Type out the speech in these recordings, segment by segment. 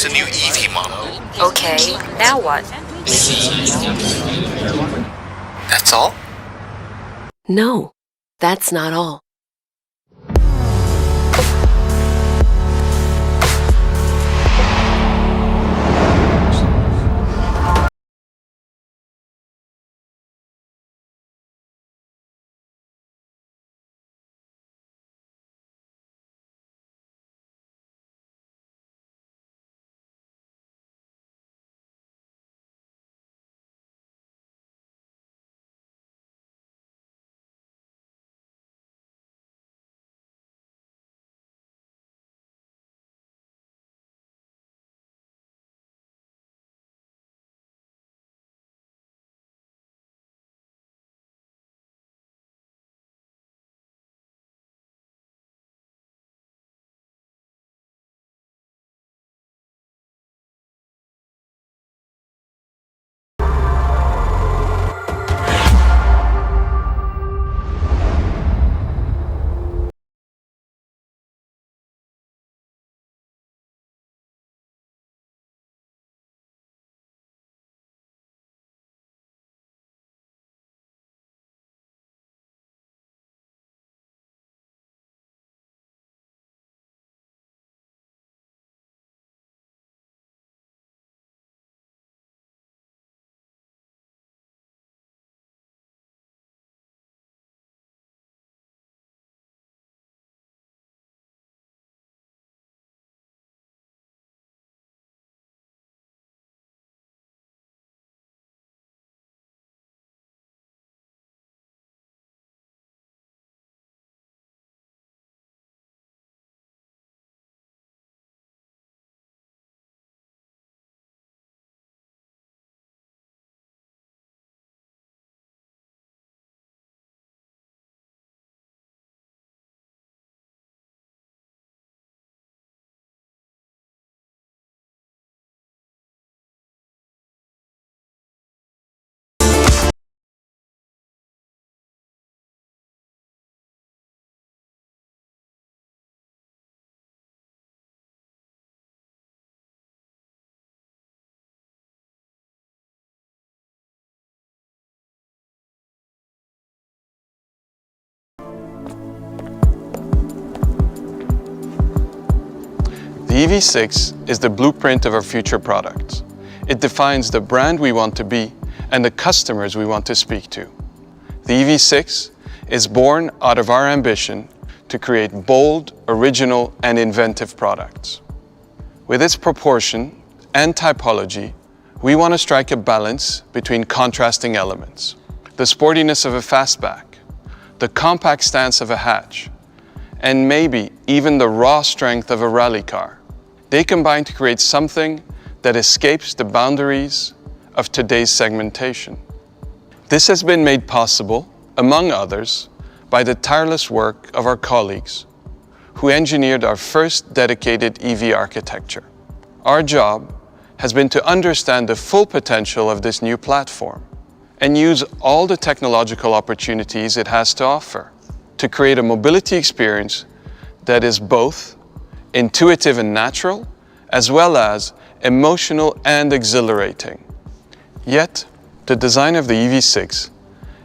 introduced a new EV model. Okay, now what? That's all? No, that's not all. The EV6 is the blueprint of our future products. It defines the brand we want to be and the customers we want to speak to. The EV6 is born out of our ambition to create bold, original, and inventive products. With its proportion and typology, we want to strike a balance between contrasting elements. The sportiness of a fastback, the compact stance of a hatch, and maybe even the raw strength of a rally car. They combine to create something that escapes the boundaries of today's segmentation. This has been made possible, among others, by the tireless work of our colleagues who engineered our first dedicated EV architecture. Our job has been to understand the full potential of this new platform and use all the technological opportunities it has to offer to create a mobility experience that is both intuitive and natural, as well as emotional and exhilarating. Yet, the design of the EV6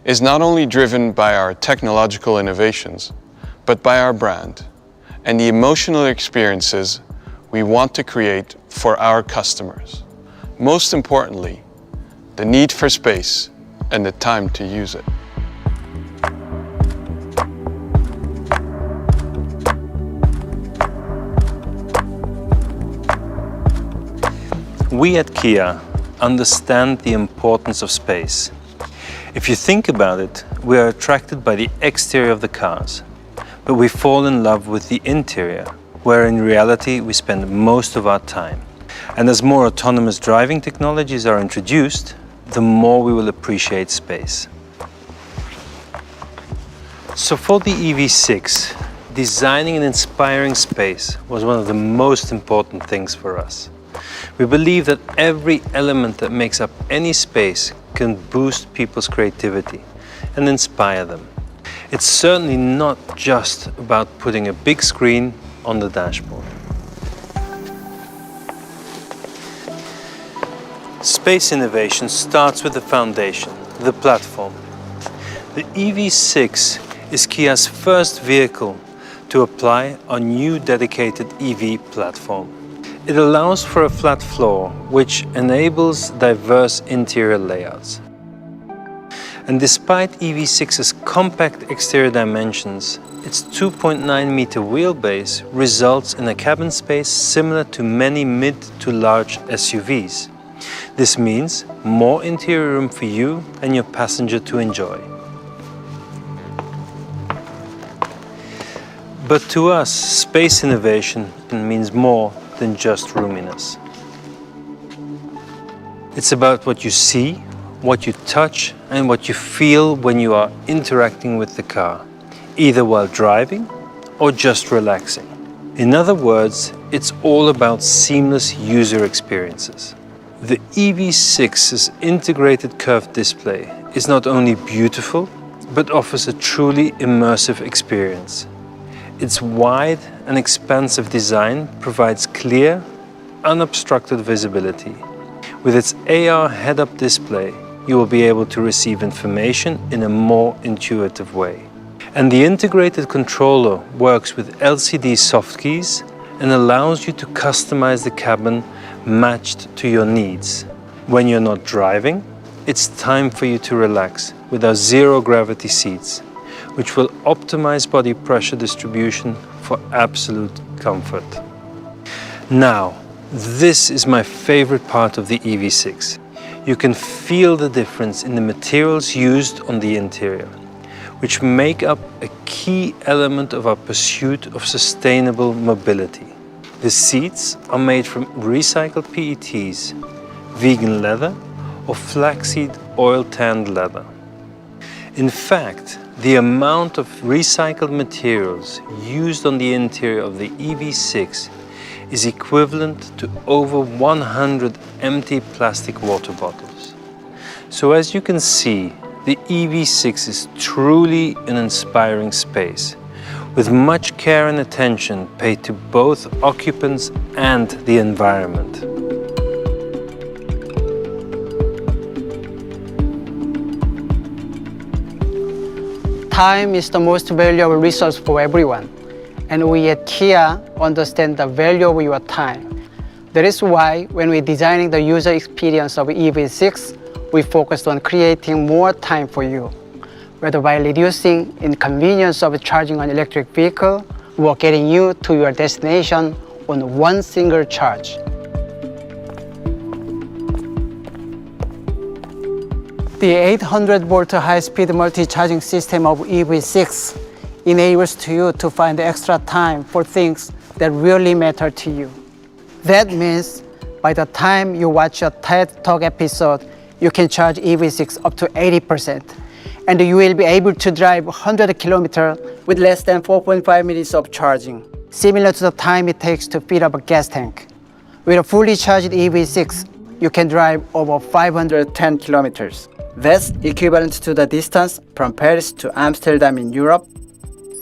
is not only driven by our technological innovations, but by our brand and the emotional experiences we want to create for our customers. Most importantly, the need for space and the time to use it. We at Kia understand the importance of space. If you think about it, we are attracted by the exterior of the cars, but we fall in love with the interior, where in reality we spend most of our time. And as more autonomous driving technologies are introduced, the more we will appreciate space. So for the EV6, designing and inspiring space was one of the most important things for us. We believe that every element that makes up any space can boost people's creativity and inspire them. It's certainly not just about putting a big screen on the dashboard. Space innovation starts with the foundation, the platform. The EV6 is Kia's first vehicle to apply our new dedicated EV platform. It allows for a flat floor, which enables diverse interior layouts. And despite EV6's compact exterior dimensions, its 2.9-meter wheelbase results in a cabin space similar to many mid to large SUVs. This means more interior room for you and your passenger to enjoy. But to us, space innovation means more than just roominess. It's about what you see, what you touch, and what you feel when you are interacting with the car, either while driving or just relaxing. In other words, it's all about seamless user experiences. The EV6's integrated curved display is not only beautiful, but offers a truly immersive experience. Its wide and expansive design provides clear, unobstructed visibility. With its AR head-up display, you will be able to receive information in a more intuitive way. And the integrated controller works with LCD soft keys and allows you to customize the cabin matched to your needs. When you're not driving, it's time for you to relax with our zero-gravity seats, which will optimize body pressure distribution for absolute comfort. Now, this is my favorite part of the EV6. You can feel the difference in the materials used on the interior, which make up a key element of our pursuit of sustainable mobility. The seats are made from recycled PETs, vegan leather, or flaxseed oil-tanned leather. In fact, the amount of recycled materials used on the interior of the EV6 is equivalent to over 100 empty plastic water bottles. So as you can see, the EV6 is truly an inspiring space, with much care and attention paid to both occupants and the environment. Time is the most valuable resource for everyone, and we at Kia understand the value of your time. That is why when we're designing the user experience of EV6, we focused on creating more time for you, whether by reducing inconvenience of charging an electric vehicle or getting you to your destination on one single charge. The 800-volt high-speed multi-charging system of EV6 enables you to find extra time for things that really matter to you. That means by the time you watch a TED Talk episode, you can charge EV6 up to 80%, and you will be able to drive 100 kilometers with less than 4.5 minutes of charging, similar to the time it takes to fill up a gas tank. With a fully charged EV6, you can drive over 510 kilometers. That's equivalent to the distance from Paris to Amsterdam in Europe,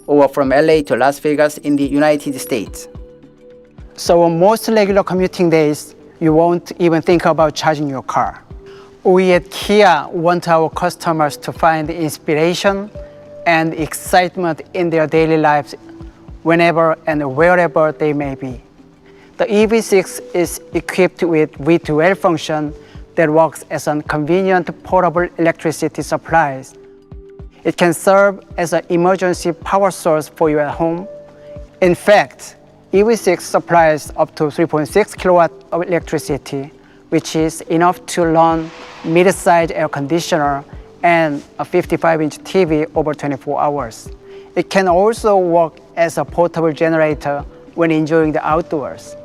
or from LA to Las Vegas in the United States. So on most regular commuting days, you won't even think about charging your car. We at Kia want our customers to find inspiration and excitement in their daily lives whenever and wherever they may be. The EV6 is equipped with V2L function that works as a convenient portable electricity supply. It can serve as an emergency power source for you at home. In fact, EV6 supplies up to 3.6 kilowatts of electricity, which is enough to run mid-sized air conditioner and a 55-inch TV over 24 hours. It can also work as a portable generator when enjoying the outdoors.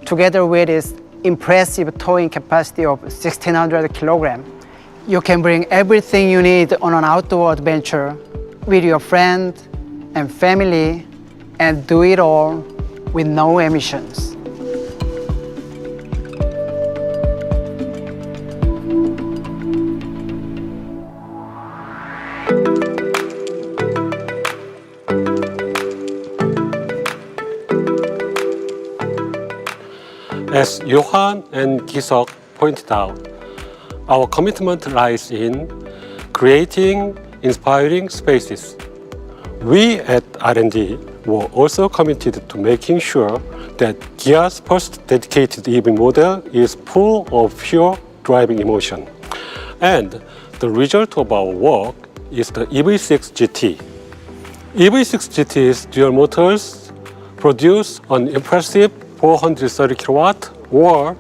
Together with its impressive towing capacity of 1,600 kilograms, you can bring everything you need on an outdoor adventure with your friend and family and do it all with no emissions. As Johan and Kisok pointed out, our commitment lies in creating inspiring spaces. We at R&D were also committed to making sure that Kia's first dedicated EV model is full of pure driving emotion. And the result of our work is the EV6 GT. EV6 GT's dual motors produce an impressive 430 kilowatt or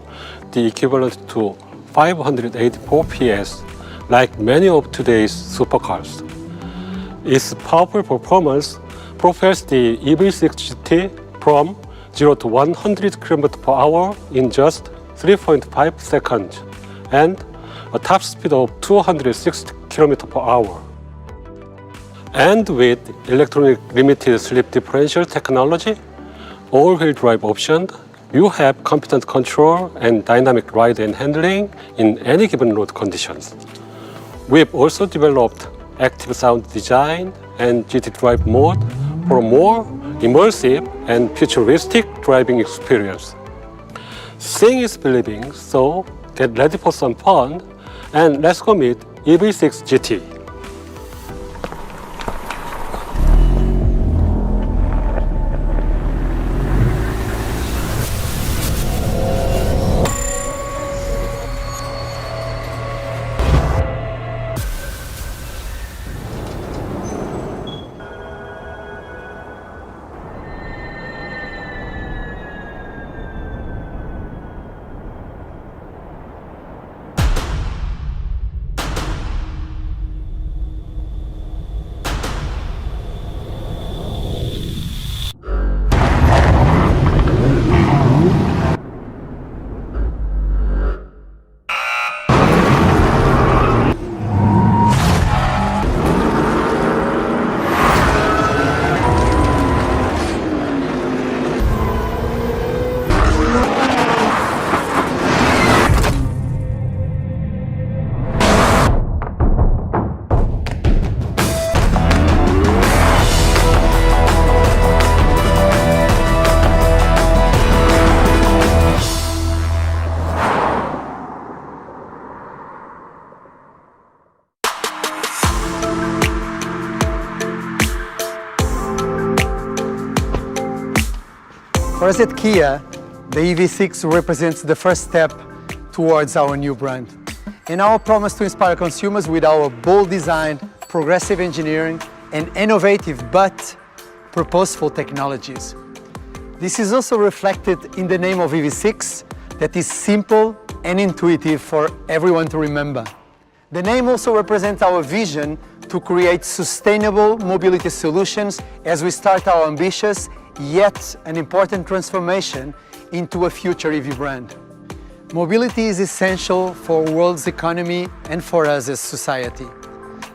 the equivalent to 584 PS, like many of today's supercars. Its powerful performance propels the EV6 GT from 0 to 100 km per hour in just 3.5 seconds and a top speed of 260 km per hour. And with electronic limited slip differential technology, all-wheel drive option, you have competent control and dynamic ride and handling in any given road conditions. We've also developed active sound design and GT Drive mode for a more immersive and futuristic driving experience. Seeing is believing, so get ready for some fun and let's go meet EV6 GT. For us at Kia, the EV6 represents the first step towards our new brand. And our promise to inspire consumers with our bold design, progressive engineering, and innovative but purposeful technologies. This is also reflected in the name of EV6 that is simple and intuitive for everyone to remember. The name also represents our vision to create sustainable mobility solutions as we start our ambitious yet an important transformation into a future EV brand. Mobility is essential for the world's economy and for us as society.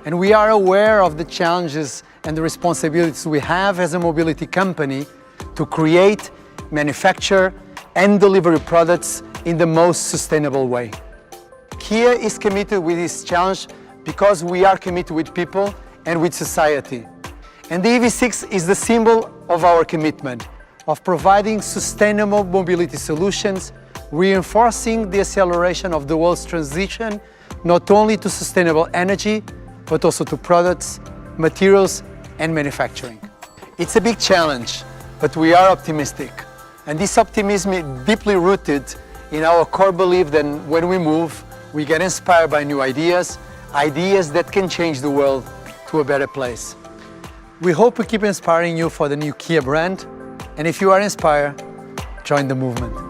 And we are aware of the challenges and the responsibilities we have as a mobility company to create, manufacture, and deliver products in the most sustainable way. Kia is committed with this challenge because we are committed with people and with society. And the EV6 is the symbol of our commitment of providing sustainable mobility solutions, reinforcing the acceleration of the world's transition not only to sustainable energy, but also to products, materials, and manufacturing. It's a big challenge, but we are optimistic. And this optimism is deeply rooted in our core belief that when we move, we get inspired by new ideas, ideas that can change the world to a better place. We hope we keep inspiring you for the new Kia brand. And if you are inspired, join the movement.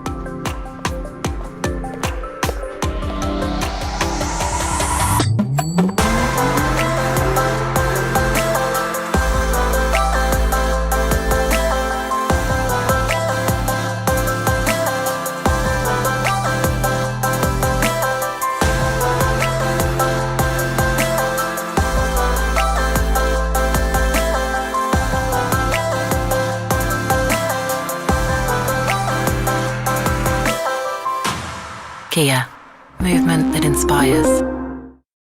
Kia, movement that inspires.